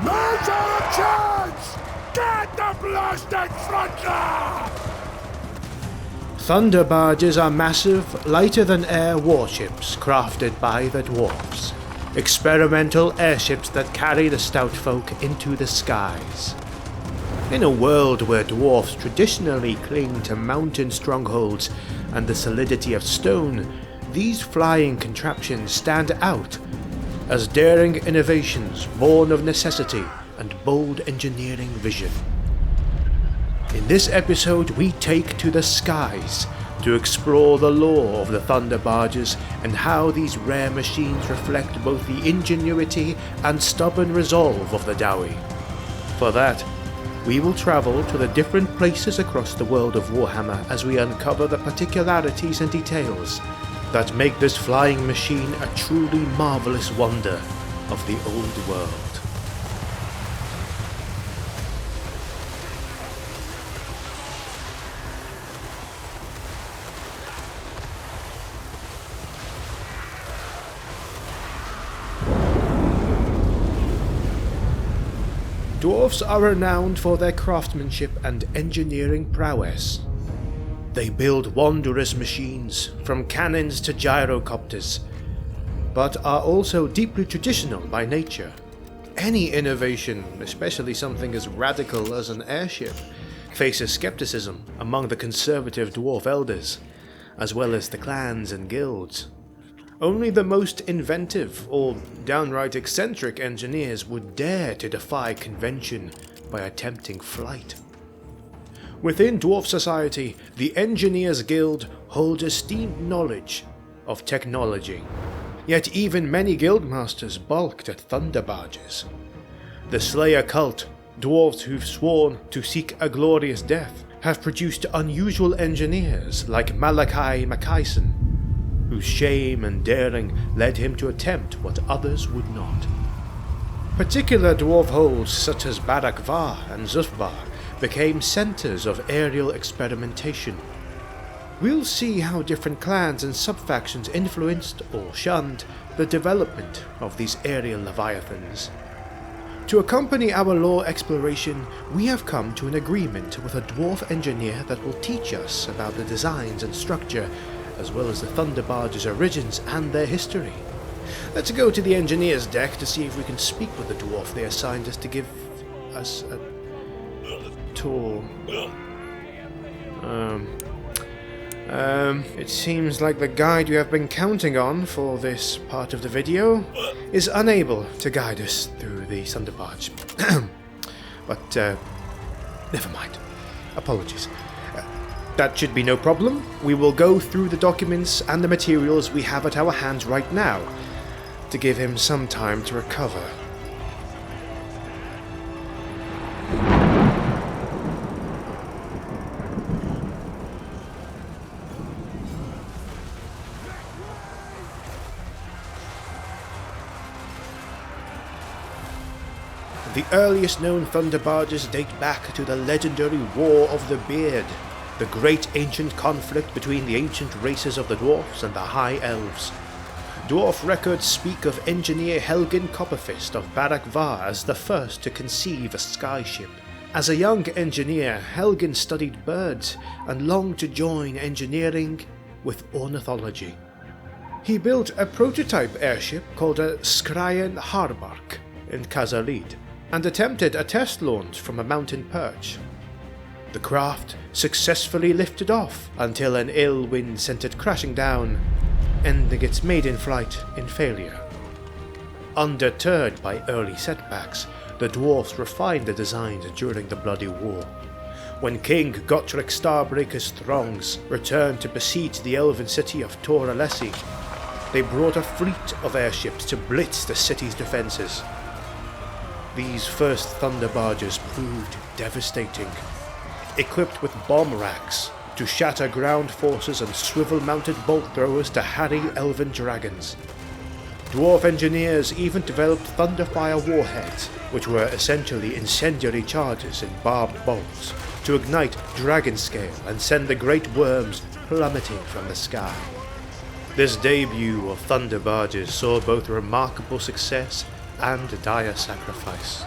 Now's our chance! Get the blasted frontier! Thunderbarges are massive, lighter-than-air warships crafted by the Dwarfs. Experimental airships that carry the stout folk into the skies. In a world where dwarfs traditionally cling to mountain strongholds and the solidity of stone, these flying contraptions stand out as daring innovations born of necessity and bold engineering vision. In this episode, we take to the skies to explore the lore of the Thunderbarges and how these rare machines reflect both the ingenuity and stubborn resolve of the Dowie. For that, we will travel to the different places across the world of Warhammer as we uncover the particularities and details that make this flying machine a truly marvelous wonder of the old world. Dwarfs are renowned for their craftsmanship and engineering prowess. They build wondrous machines, from cannons to gyrocopters, but are also deeply traditional by nature. Any innovation, especially something as radical as an airship, faces skepticism among the conservative dwarf elders, as well as the clans and guilds. Only the most inventive or downright eccentric engineers would dare to defy convention by attempting flight. Within dwarf society, the Engineers Guild holds esteemed knowledge of technology, yet even many guildmasters balked at Thunderbarges. The Slayer cult, dwarves who've sworn to seek a glorious death, have produced unusual engineers like Malachi Mackayson, whose shame and daring led him to attempt what others would not. Particular dwarf holds such as Barak Var and Zufvar became centres of aerial experimentation. We'll see how different clans and subfactions influenced or shunned the development of these aerial leviathans. To accompany our lore exploration, we have come to an agreement with a dwarf engineer that will teach us about the designs and structure, as well as the Thunderbarge's origins and their history. Let's go to the engineer's deck to see if we can speak with the dwarf they assigned us to give us a tour. It seems like the guide you have been counting on for this part of the video is unable to guide us through the Thunderbarge. But, never mind. Apologies. That should be no problem. We will go through the documents and the materials we have at our hands right now to give him some time to recover. The earliest known Thunderbarges date back to the legendary War of the Beard, the great ancient conflict between the ancient races of the Dwarfs and the High Elves. Dwarf records speak of engineer Helgen Copperfist of Barak Var as the first to conceive a skyship. As a young engineer, Helgen studied birds and longed to join engineering with ornithology. He built a prototype airship called a Skrien Harbark in Kazalid, and attempted a test launch from a mountain perch. The craft successfully lifted off until an ill wind sent it crashing down, ending its maiden flight in failure. Undeterred by early setbacks, the dwarfs refined the designs during the Bloody War. When King Gotrek Starbreaker's throngs returned to besiege the elven city of Tor Alessi, they brought a fleet of airships to blitz the city's defences. These first Thunderbarges proved devastating, equipped with bomb racks to shatter ground forces and swivel-mounted bolt throwers to harry elven dragons. Dwarf engineers even developed Thunderfire warheads, which were essentially incendiary charges in barbed bolts, to ignite dragon scale and send the great worms plummeting from the sky. This debut of Thunderbarges saw both remarkable success and dire sacrifice.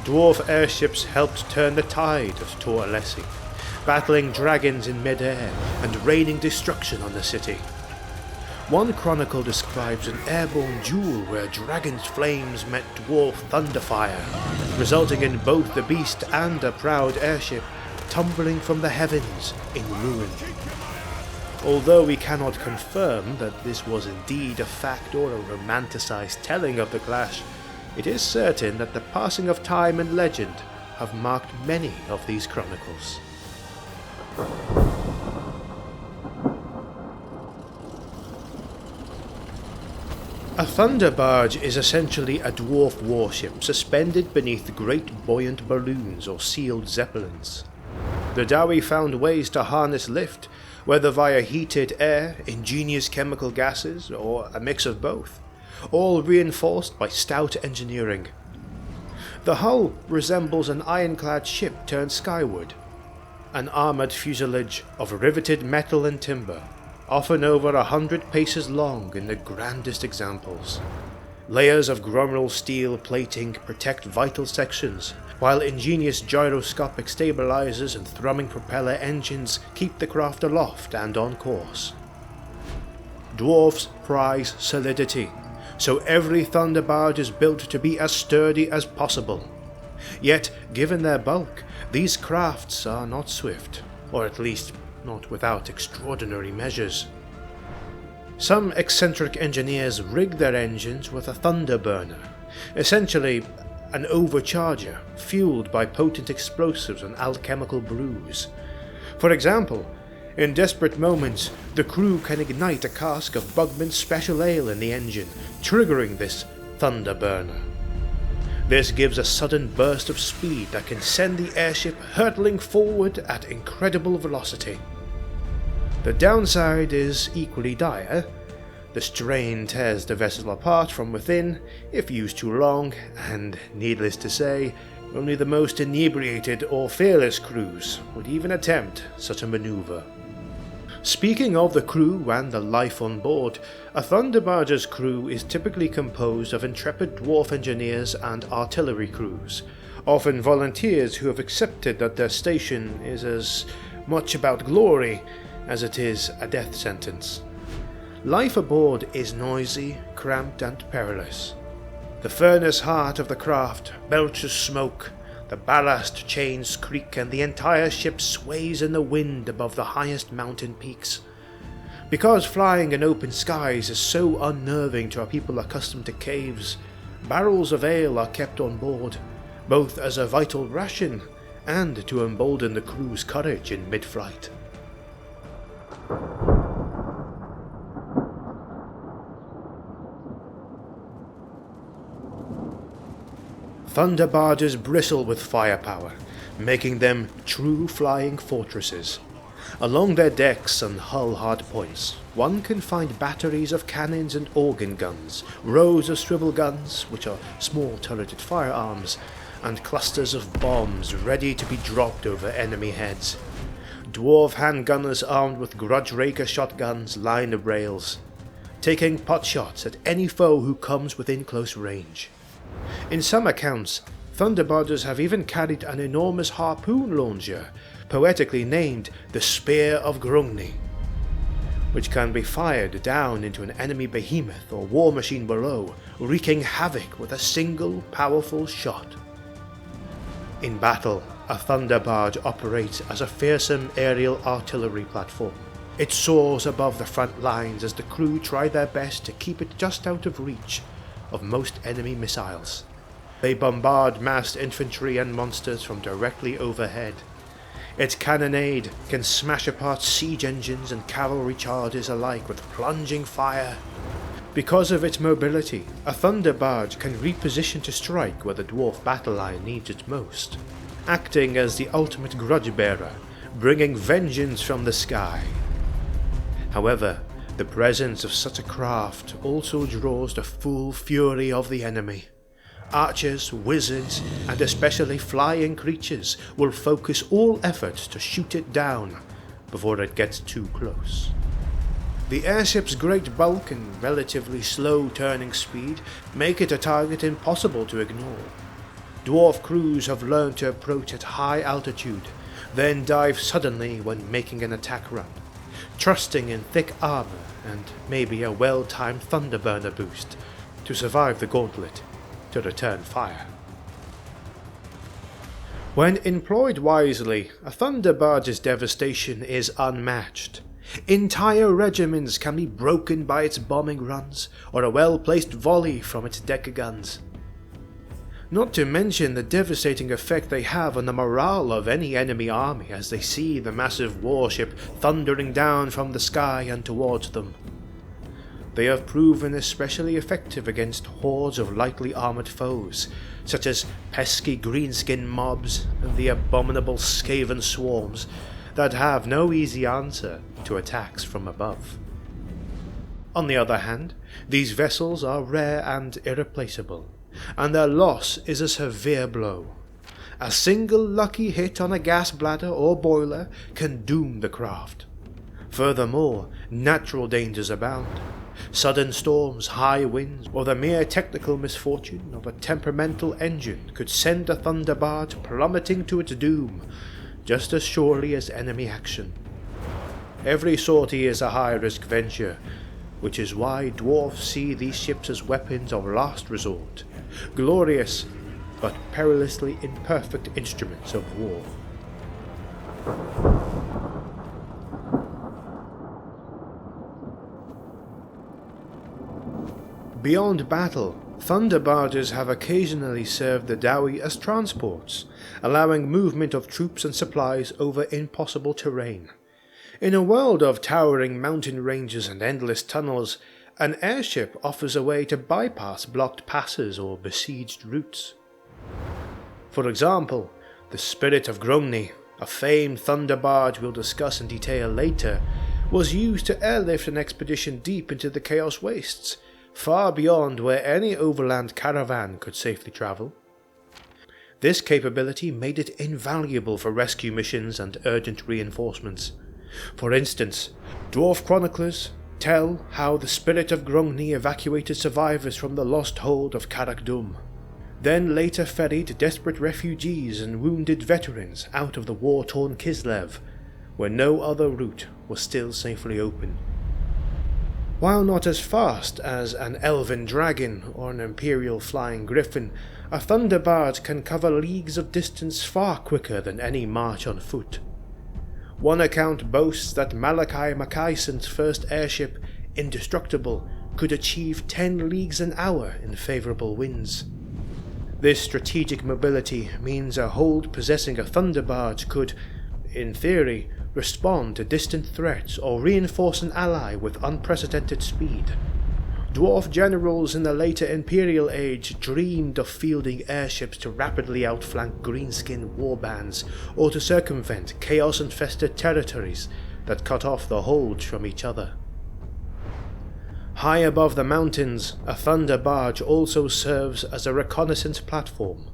dwarf airships helped turn the tide of Toralessi, battling dragons in mid-air and raining destruction on the city. One chronicle describes an airborne duel where dragon's flames met dwarf thunderfire, resulting in both the beast and a proud airship tumbling from the heavens in ruin. Although we cannot confirm that this was indeed a fact or a romanticized telling of the clash, it is certain that the passing of time and legend have marked many of these chronicles. A Thunderbarge is essentially a dwarf warship suspended beneath great buoyant balloons or sealed zeppelins. The Dawi found ways to harness lift, whether via heated air, ingenious chemical gases, or a mix of both, all reinforced by stout engineering. The hull resembles an ironclad ship turned skyward, an armoured fuselage of riveted metal and timber, often over 100 paces long in the grandest examples. Layers of grommeral steel plating protect vital sections, while ingenious gyroscopic stabilizers and thrumming propeller engines keep the craft aloft and on course. Dwarfs prize solidity, so every Thunderbarge is built to be as sturdy as possible. Yet, given their bulk, these crafts are not swift, or at least not without extraordinary measures. Some eccentric engineers rig their engines with a thunderburner, essentially an overcharger fueled by potent explosives and alchemical brews. For example, in desperate moments, the crew can ignite a cask of Bugman's special ale in the engine, triggering this thunderburner. This gives a sudden burst of speed that can send the airship hurtling forward at incredible velocity. The downside is equally dire. The strain tears the vessel apart from within if used too long, and needless to say, only the most inebriated or fearless crews would even attempt such a maneuver. Speaking of the crew and the life on board, a Thunderbarge's crew is typically composed of intrepid dwarf engineers and artillery crews, often volunteers who have accepted that their station is as much about glory as it is a death sentence. Life aboard is noisy, cramped, and perilous. The furnace heart of the craft belches smoke, the ballast chains creak, and the entire ship sways in the wind above the highest mountain peaks. Because flying in open skies is so unnerving to a people accustomed to caves, barrels of ale are kept on board, both as a vital ration and to embolden the crew's courage in mid-flight. Thunderbarges bristle with firepower, making them true flying fortresses. Along their decks and hull hardpoints, one can find batteries of cannons and organ guns, rows of swivel guns, which are small turreted firearms, and clusters of bombs ready to be dropped over enemy heads. Dwarf handgunners armed with grudge raker shotguns line the rails, taking potshots at any foe who comes within close range. In some accounts, Thunderbarges have even carried an enormous harpoon launcher, poetically named the Spear of Grungni, which can be fired down into an enemy behemoth or war machine below, wreaking havoc with a single powerful shot. In battle, a Thunderbarge operates as a fearsome aerial artillery platform. It soars above the front lines as the crew try their best to keep it just out of reach of most enemy missiles. They bombard massed infantry and monsters from directly overhead. Its cannonade can smash apart siege engines and cavalry charges alike with plunging fire. Because of its mobility, a Thunderbarge can reposition to strike where the dwarf battle line needs it most, acting as the ultimate grudge bearer, bringing vengeance from the sky. However, the presence of such a craft also draws the full fury of the enemy. Archers, wizards, and especially flying creatures will focus all efforts to shoot it down before it gets too close. The airship's great bulk and relatively slow turning speed make it a target impossible to ignore. dwarf crews have learned to approach at high altitude, then dive suddenly when making an attack run, trusting in thick armor and maybe a well-timed thunderburner boost to survive the gauntlet to return fire. When employed wisely, a Thunderbarge's devastation is unmatched. Entire regiments can be broken by its bombing runs, or a well-placed volley from its decker guns. Not to mention the devastating effect they have on the morale of any enemy army as they see the massive warship thundering down from the sky and towards them. They have proven especially effective against hordes of lightly armoured foes, such as pesky greenskin mobs and the abominable Skaven swarms that have no easy answer to attacks from above. On the other hand, these vessels are rare and irreplaceable, and their loss is a severe blow. A single lucky hit on a gas bladder or boiler can doom the craft. Furthermore, natural dangers abound. Sudden storms, high winds, or the mere technical misfortune of a temperamental engine could send a Thunderbarge plummeting to its doom, just as surely as enemy action. Every sortie is a high-risk venture, which is why dwarfs see these ships as weapons of last resort, glorious but perilously imperfect instruments of war. Beyond battle, Thunderbarges have occasionally served the Dowie as transports, allowing movement of troops and supplies over impossible terrain. In a world of towering mountain ranges and endless tunnels, an airship offers a way to bypass blocked passes or besieged routes. For example, the Spirit of Grongni, a famed Thunderbarge we'll discuss in detail later, was used to airlift an expedition deep into the Chaos Wastes, far beyond where any overland caravan could safely travel. This capability made it invaluable for rescue missions and urgent reinforcements. For instance, dwarf chroniclers tell how the Spirit of Grongni evacuated survivors from the lost hold of Karak-Dum, then later ferried desperate refugees and wounded veterans out of the war-torn Kislev, where no other route was still safely open. While not as fast as an elven dragon or an imperial flying griffin, a Thunderbarge can cover leagues of distance far quicker than any march on foot. One account boasts that Malachi Mackyson's first airship, Indestructible, could achieve 10 leagues an hour in favourable winds. This strategic mobility means a hold possessing a Thunderbarge could, in theory, respond to distant threats or reinforce an ally with unprecedented speed. Dwarf generals in the later Imperial Age dreamed of fielding airships to rapidly outflank greenskin warbands or to circumvent chaos-infested territories that cut off the holds from each other. High above the mountains, a Thunderbarge also serves as a reconnaissance platform.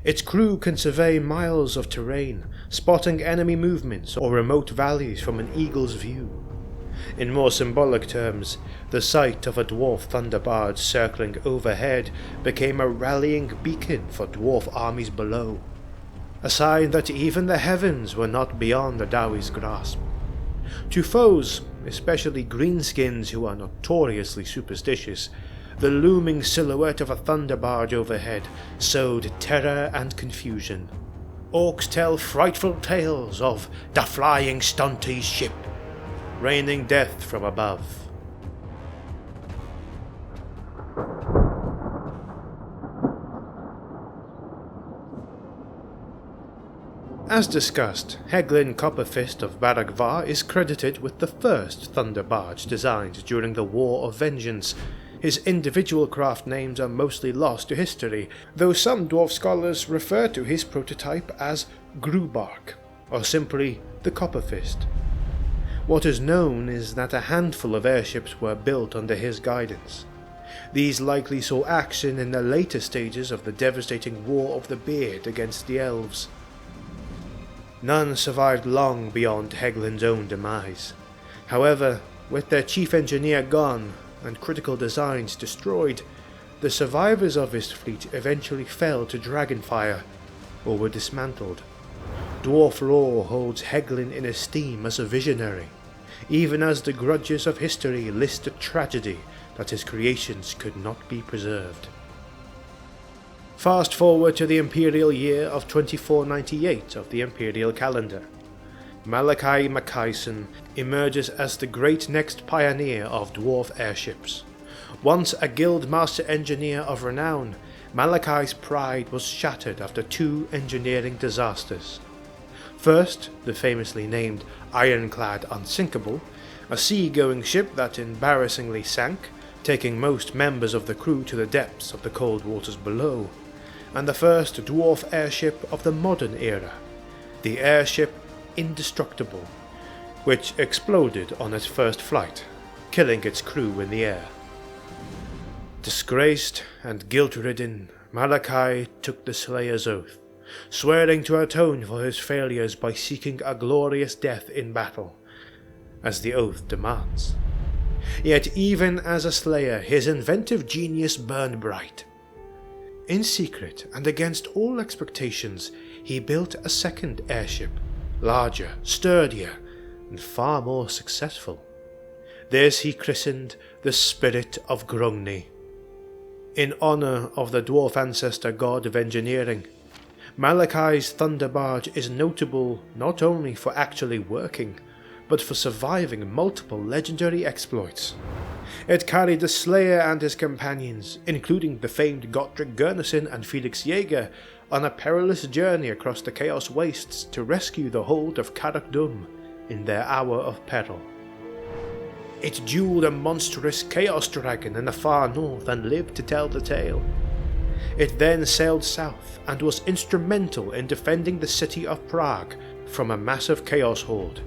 Its crew can survey miles of terrain, spotting enemy movements or remote valleys from an eagle's view. In more symbolic terms, the sight of a dwarf Thunderbarge circling overhead became a rallying beacon for dwarf armies below, a sign that even the heavens were not beyond the Dowie's grasp. To foes, especially greenskins who are notoriously superstitious, the looming silhouette of a Thunderbarge overhead sowed terror and confusion. Orcs tell frightful tales of the flying stunty's ship, raining death from above. As discussed, Heglin Copperfist of Baragvar is credited with the first Thunderbarge designed during the War of Vengeance. His individual craft names are mostly lost to history, though some dwarf scholars refer to his prototype as Grubark, or simply the Copperfist. What is known is that a handful of airships were built under his guidance. These likely saw action in the later stages of the devastating War of the Beard against the elves. None survived long beyond Heglin's own demise. However, with their chief engineer gone and critical designs destroyed, the survivors of his fleet eventually fell to Dragonfire, or were dismantled. Dwarf lore holds Heglin in esteem as a visionary, even as the grudges of history list the tragedy that his creations could not be preserved. Fast forward to the Imperial year of 2498 of the Imperial calendar. Malachi Mackayson emerges as the great next pioneer of dwarf airships. Once a guild master engineer of renown, Malachi's pride was shattered after two engineering disasters. First, the famously named Ironclad Unsinkable, a sea-going ship that embarrassingly sank, taking most members of the crew to the depths of the cold waters below, and the first dwarf airship of the modern era, the airship Indestructible, which exploded on its first flight, killing its crew in the air. Disgraced and guilt-ridden, Malachi took the Slayer's oath, swearing to atone for his failures by seeking a glorious death in battle, as the oath demands. Yet even as a Slayer, his inventive genius burned bright. In secret and against all expectations, he built a second airship, larger, sturdier, and far more successful. This he christened the Spirit of Grungni. In honour of the dwarf ancestor god of engineering, Malachi's Thunderbarge is notable not only for actually working, but for surviving multiple legendary exploits. It carried the Slayer and his companions, including the famed Gottrick Gurnison and Felix Jaeger, on a perilous journey across the Chaos Wastes to rescue the hold of Karak Dum in their hour of peril. It duelled a monstrous Chaos Dragon in the far north and lived to tell the tale. It then sailed south and was instrumental in defending the city of Prague from a massive Chaos Horde,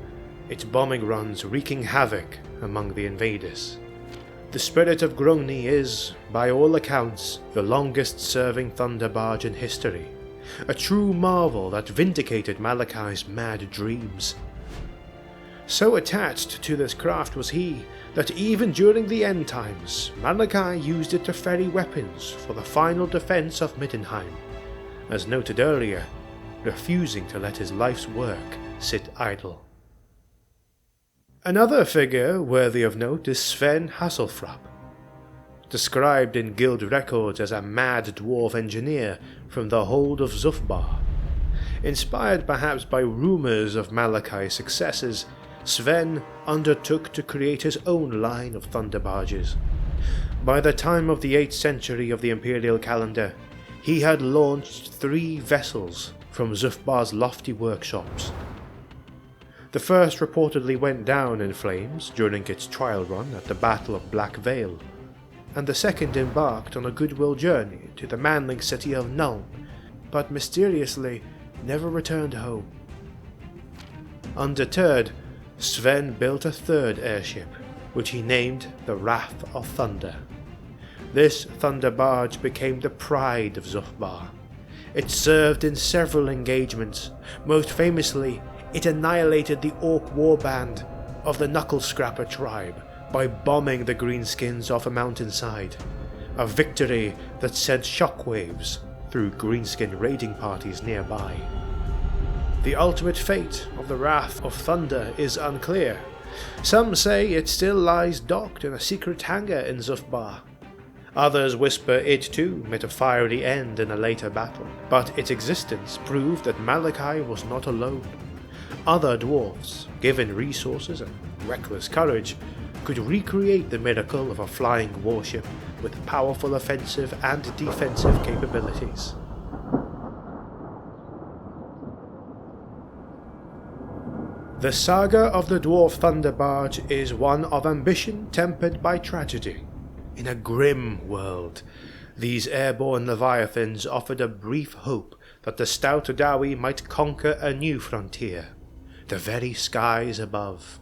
its bombing runs wreaking havoc among the invaders. The Spirit of Grungni is, by all accounts, the longest-serving Thunderbarge in history, a true marvel that vindicated Malachi's mad dreams. So attached to this craft was he, that even during the end times, Malachi used it to ferry weapons for the final defense of Middenheim, as noted earlier, refusing to let his life's work sit idle. Another figure worthy of note is Sven Hasselfrapp, described in guild records as a mad dwarf engineer from the hold of Zufbar. Inspired perhaps by rumours of Malachi's successes, Sven undertook to create his own line of Thunderbarges. By the time of the 8th century of the Imperial calendar, he had launched 3 vessels from Zufbar's lofty workshops. The first reportedly went down in flames during its trial run at the Battle of Black Vale, and the second embarked on a goodwill journey to the manling city of Nuln, but mysteriously never returned home. Undeterred, Sven built a third airship, which he named the Wrath of Thunder. This Thunderbarge became the pride of Zufbar. It served in several engagements, most famously it annihilated the Orc warband of the Knuckle-Scrapper tribe by bombing the Greenskins off a mountainside, a victory that sent shockwaves through Greenskin raiding parties nearby. The ultimate fate of the Wrath of Thunder is unclear. Some say it still lies docked in a secret hangar in Zufbar. Others whisper it too met a fiery end in a later battle, but its existence proved that Malachi was not alone. Other dwarfs, given resources and reckless courage, could recreate the miracle of a flying warship with powerful offensive and defensive capabilities. The saga of the Dwarf Thunderbarge is one of ambition tempered by tragedy. In a grim world, these airborne leviathans offered a brief hope that the stout Dawi might conquer a new frontier, the very skies above.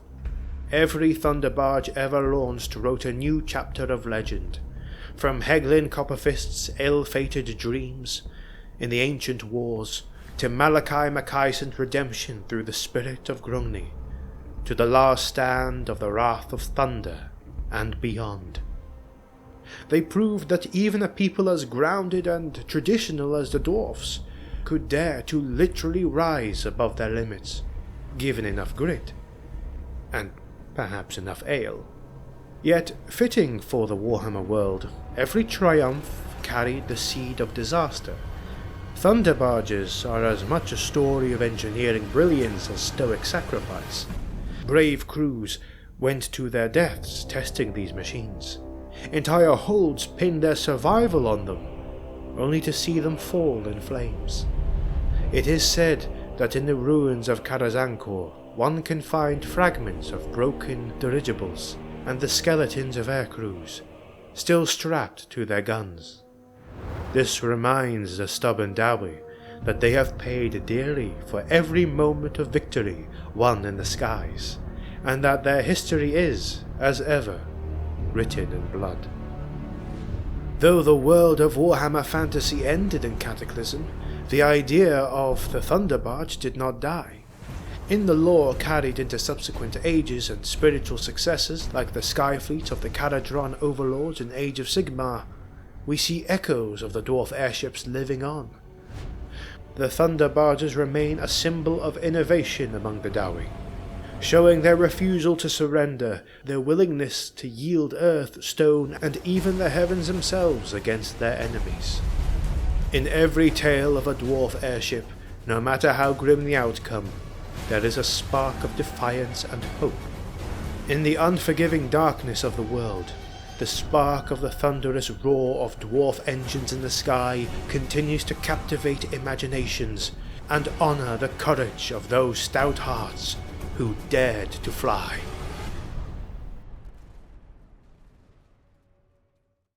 Every Thunderbarge ever launched wrote a new chapter of legend, from Heglin Copperfist's ill-fated dreams in the ancient wars, to Malachi Mackayson's redemption through the Spirit of Grungni, to the last stand of the Wrath of Thunder, and beyond. They proved that even a people as grounded and traditional as the Dwarfs could dare to literally rise above their limits, given enough grit, and perhaps enough ale. Yet, fitting for the Warhammer world, every triumph carried the seed of disaster. Thunderbarges are as much a story of engineering brilliance as stoic sacrifice. Brave crews went to their deaths testing these machines. Entire holds pinned their survival on them, only to see them fall in flames. It is said that in the ruins of Karazankor one can find fragments of broken dirigibles and the skeletons of air crews, still strapped to their guns. This reminds the stubborn Dawi that they have paid dearly for every moment of victory won in the skies, and that their history is, as ever, written in blood. Though the world of Warhammer Fantasy ended in Cataclysm, the idea of the Thunderbarge did not die. In the lore carried into subsequent ages and spiritual successors like the Skyfleets of the Caradron Overlords in Age of Sigmar, we see echoes of the dwarf airships living on. The Thunderbarges remain a symbol of innovation among the Dawi, showing their refusal to surrender, their willingness to yield earth, stone, and even the heavens themselves against their enemies. In every tale of a dwarf airship, no matter how grim the outcome, there is a spark of defiance and hope. In the unforgiving darkness of the world, the spark of the thunderous roar of dwarf engines in the sky continues to captivate imaginations and honour the courage of those stout hearts who dared to fly.